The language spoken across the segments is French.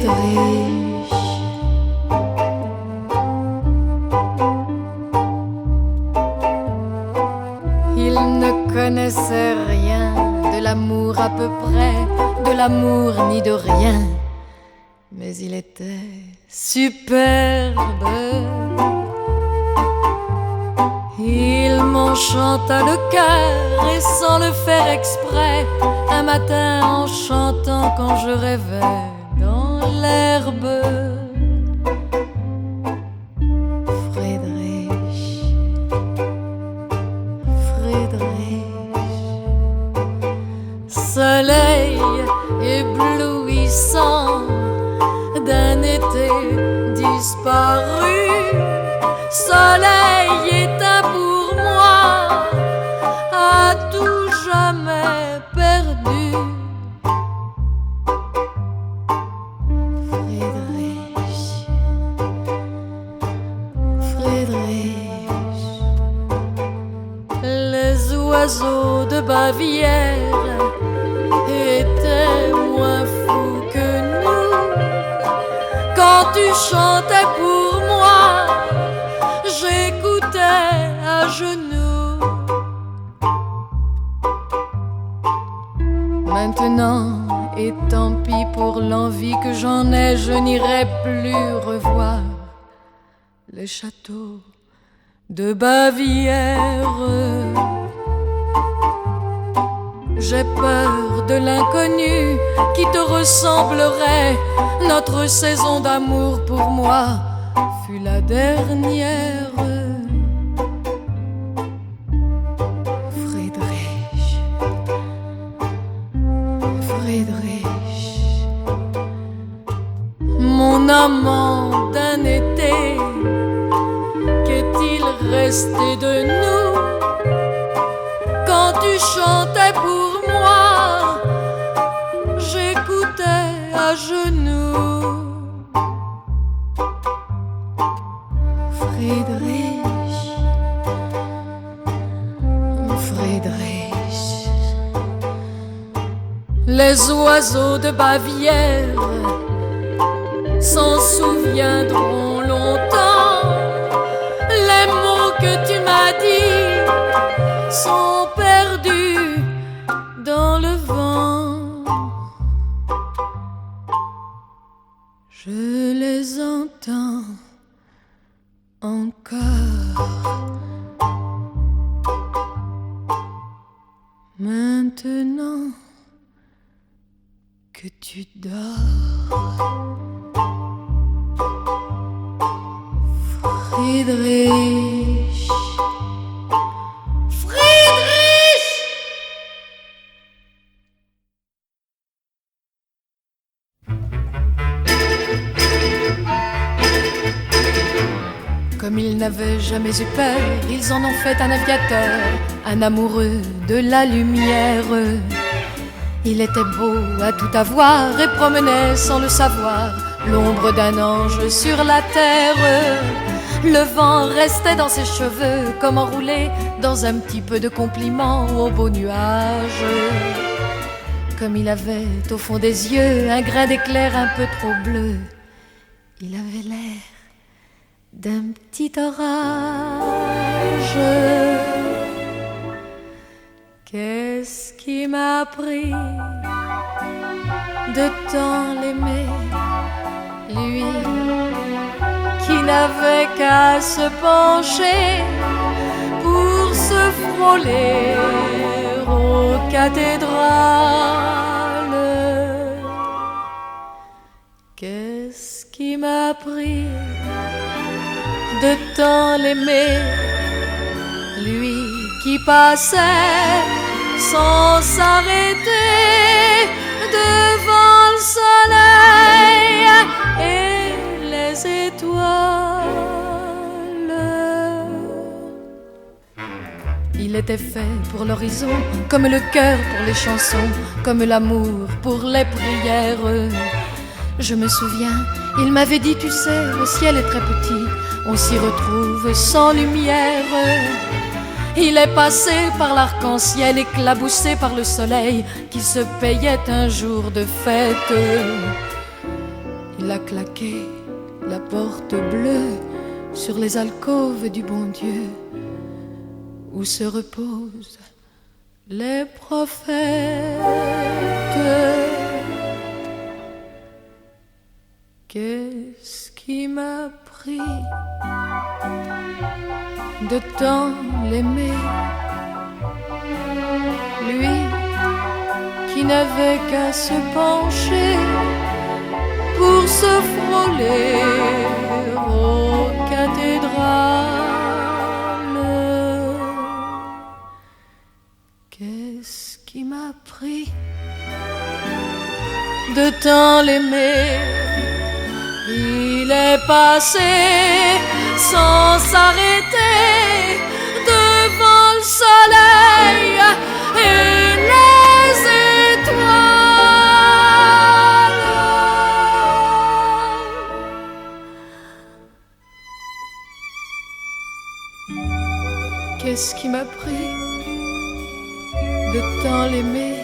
Friedrich. Il ne connaissait rien de l'amour à peu près, de l'amour ni de rien, mais il était superbe. Il m'enchanta le cœur et sans le faire exprès, un matin en chantant quand je rêvais dans l'herbe. Friedrich, Friedrich, soleil éblouissant d'un été disparu, soleil éteint pour moi, à tout jamais perdu. Friedrich, Friedrich, les oiseaux de Bavière étaient moins fous que nous. Quand tu chantais pour moi, j'écoutais à genoux. Maintenant, et tant pis pour l'envie que j'en ai, je n'irai plus revoir les châteaux de Bavière. J'ai peur de l'inconnu qui te ressemblerait. Notre saison d'amour pour moi fut la dernière. Friedrich, Friedrich, mon amant d'un été, qu'est-il resté de nous? Quand tu chantais pour moi, j'écoutais à genoux. Friedrich, Friedrich, les oiseaux de Bavière s'en souviendront longtemps. Les mots que tu m'as dit sont perdus dans le vent. Je les entends encore. Maintenant que tu dors, Friedrich, Friedrich. Comme ils n'avaient jamais eu peur, ils en ont fait un aviateur, un amoureux de la lumière. Il était beau à tout avoir et promenait sans le savoir l'ombre d'un ange sur la terre. Le vent restait dans ses cheveux comme enroulé dans un petit peu de compliment aux beaux nuages. Comme il avait au fond des yeux un grain d'éclair un peu trop bleu, il avait l'air d'un petit orage. Qu'est-ce qui m'a pris de tant l'aimer, lui qui n'avait qu'à se pencher pour se frôler aux cathédrales. Qu'est-ce qui m'a pris de tant l'aimer, lui qui passait sans s'arrêter devant le soleil et les étoiles. Il était fait pour l'horizon, comme le cœur pour les chansons, comme l'amour pour les prières. Je me souviens, il m'avait dit, tu sais, le ciel est très petit, on s'y retrouve sans lumière. Il est passé par l'arc-en-ciel, éclaboussé par le soleil qui se payait un jour de fête. Il Il a claqué la porte bleue sur les alcôves du bon Dieu où se reposent les prophètes. Qu'est-ce qui m'a pris de tant l'aimer, lui qui n'avait qu'à se pencher pour se frôler aux cathédrales. Qu'est-ce qui m'a pris de tant l'aimer? Il est passé sans s'arrêter devant le soleil et les étoiles. Qu'est-ce qui m'a pris de tant l'aimer?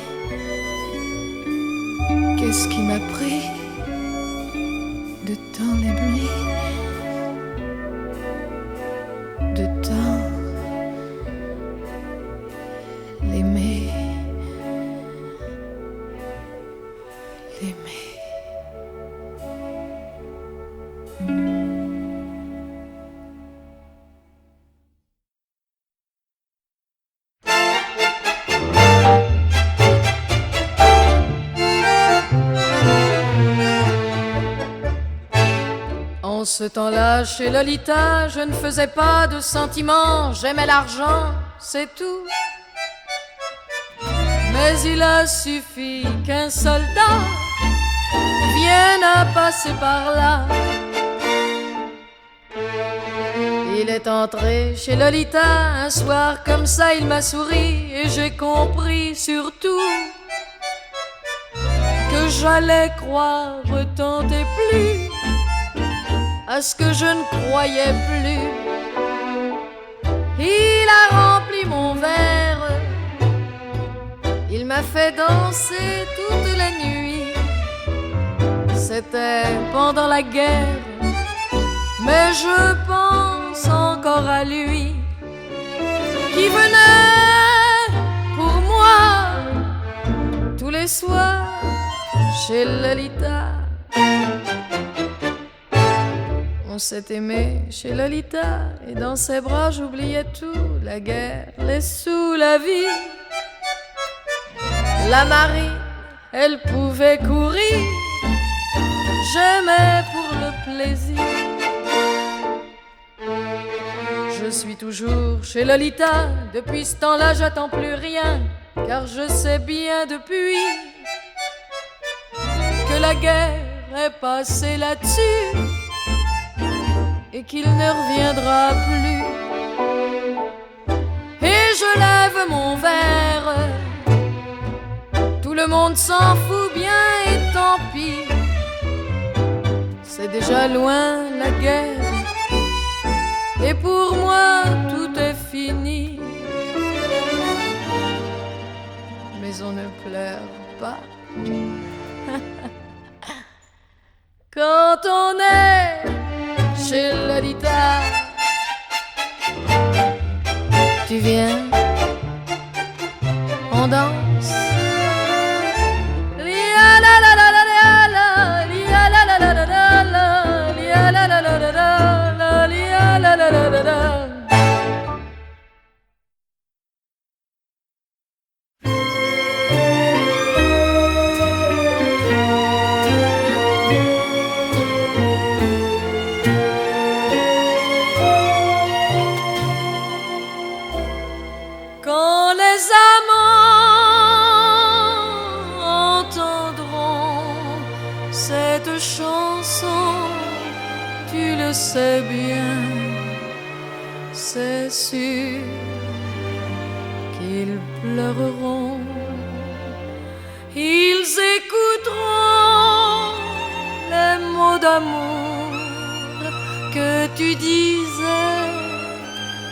Qu'est-ce qui m'a pris de tant l'aimer, de tant l'aimer, l'aimer. En ce temps-là, chez Lolita, je ne faisais pas de sentiments, j'aimais l'argent, c'est tout. Mais il a suffi qu'un soldat vienne à passer par là. Il est entré chez Lolita un soir comme ça, il m'a souri et j'ai compris surtout que j'allais croire tant et plus à ce que je ne croyais plus. Il a rempli mon verre, il m'a fait danser toute la nuit. C'était pendant la guerre, mais je pense encore à lui qui venait pour moi tous les soirs chez Lolita. On s'est aimé chez Lolita et dans ses bras j'oubliais tout, la guerre, les sous, la vie. La marine, elle pouvait courir, j'aimais pour le plaisir. Je suis toujours chez Lolita, depuis ce temps-là j'attends plus rien, car je sais bien depuis que la guerre est passée là-dessus et qu'il ne reviendra plus. Et je lève mon verre, tout le monde s'en fout bien et tant pis. C'est déjà loin la guerre, et pour moi tout est fini. Mais on ne pleure pas quand on est chez Lolita. Tu viens, on danse. Lia la la la la la, lia la la la la la, lia la la la la la, lia la la la la la. C'est bien, c'est sûr qu'ils pleureront, ils écouteront les mots d'amour que tu disais,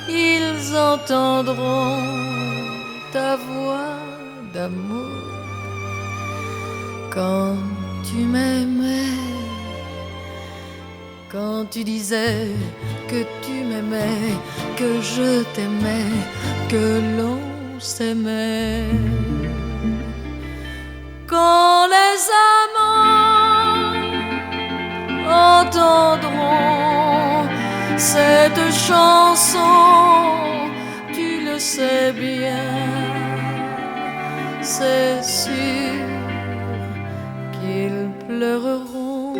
ils entendront ta voix d'amour quand tu m'aimais quand tu disais que tu m'aimais, que je t'aimais, que l'on s'aimait. Quand les amants entendront cette chanson, tu le sais bien, c'est sûr qu'ils pleureront.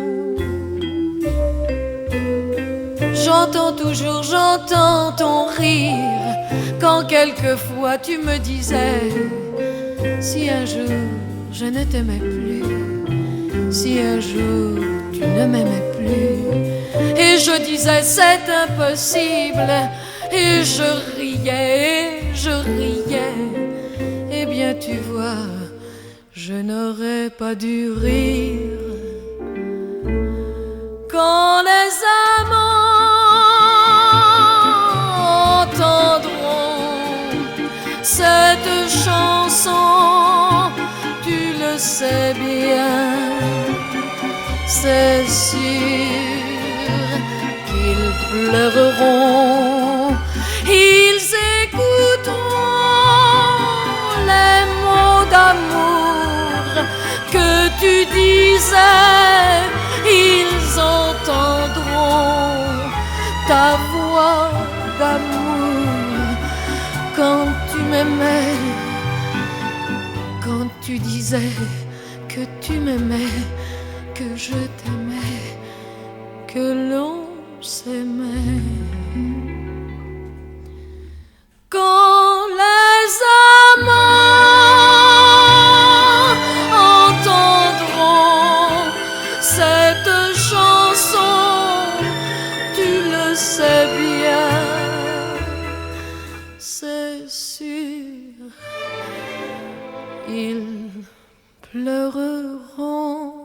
J'entends ton rire quand quelquefois tu me disais: si un jour je ne t'aimais plus, si un jour tu ne m'aimais plus. Et je disais c'est impossible, et je riais, eh bien tu vois, je n'aurais pas dû rire. Quand les amants entendront cette chanson, tu le sais bien, c'est sûr qu'ils pleureront. Ils écouteront les mots d'amour que tu disais, ils entendront ta voix d'amour quand tu m'aimais, quand tu disais que tu m'aimais, que je t'aimais, que l'on s'aimait. Quand les amants entendront cette chanson, tu le sais bien, c'est sûr, ils pleureront.